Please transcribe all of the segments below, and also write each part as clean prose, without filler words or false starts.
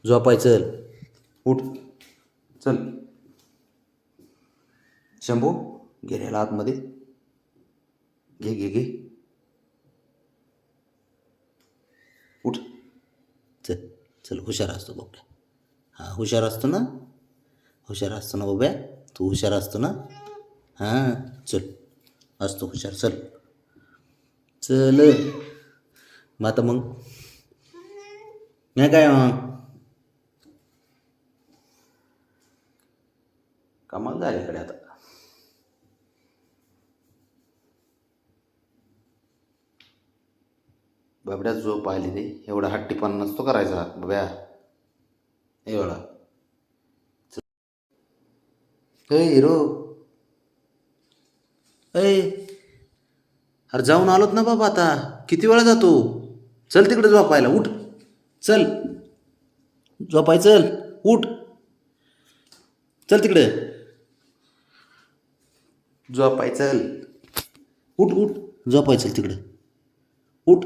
झोपाय चल. उठ चल. शंभू घे रे आतमध्ये. घे घे घे. उठ चल चल. हुशार असतो बाबड्या. हां हुशार असतो ना. हुशार असतो ना बाब्या. तू हुशार असतो ना. हां चल. असतो हुशार. चल चल. मग आता मग नाही काय मग कमाल झाली इकडे आता. बाबड्या झोप आली रे. एवढा हट्टीपणा नसतो करायचा बाब्या. एवढा ए हिरो. ए अरे जाऊन आलोत ना बाबा आता. किती वेळा जातो. चल तिकडे झोपायला. उठ चल. झोपाय चल. उठ चल तिकडे. झोपाय चल. उठ उठ. झोपाय चल तिकडे. उठ.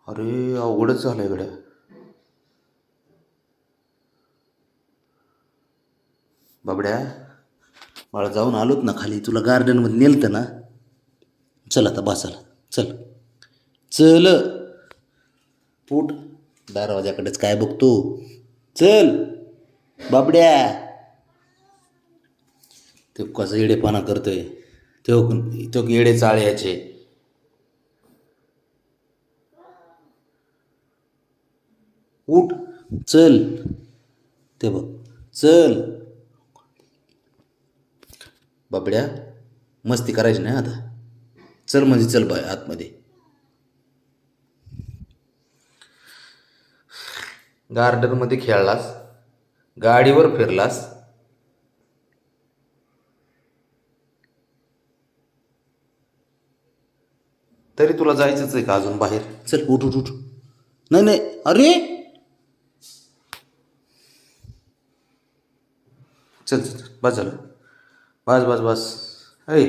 अरे अवघडच झालं इकडे. बाबड्या मला जाऊन आलोत ना खाली. तुला गार्डनमध्ये नेलतं ना. चल आता बसायला. चल चल. उठ. दरवाजाकडेच काय बघतो. चल बाबड्या. ते कसं येडेपणा करतोय. तो तो येडे चाळे याचे. उठ चल. ते बघ. चल बाबड्या. मस्ती करायची नाही आता. चल म्हणजे चल बाय आतमध्ये. गार्डनमध्ये खेळलास. गाडीवर फिरलास. तरी तुला जायचंच आहे का अजून बाहेर. चल उठ उठ उठ. नाही नाही. अरे चल चल चल. बस झालं. बस बस बस. ऐ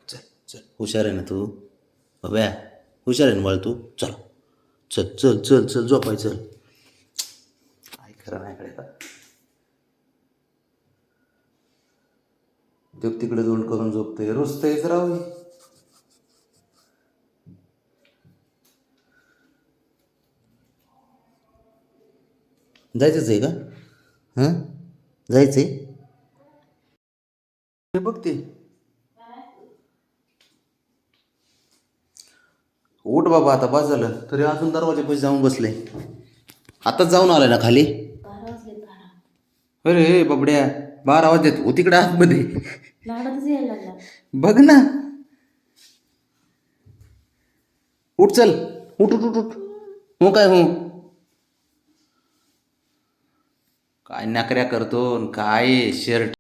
चल चल. हुशार आहे ना तू बाब्या. हुशार आहे ना बाळ तू. चल चल चल चल चल. झोपाय चल. काय खरं नाही कडे आता. तो तिकडे तोंड करून झोपतोय. रुसतंयच राहू. जायचंच आहे का. हां जायचं आहे. हे बघ ते. उठ बाबा आता. बस झालं. तरी अजून दरवाजापाशी जाऊन बसले. आताच जाऊन आलाय ना खाली. अरे हे बाबड्या 12 वाजलेत. हो तिकडे आतमध्ये. बघ ना. उठ चल. उठ उठ उठ उठ. हो काय हो. काय नकऱ्या करतो. काय शर्ट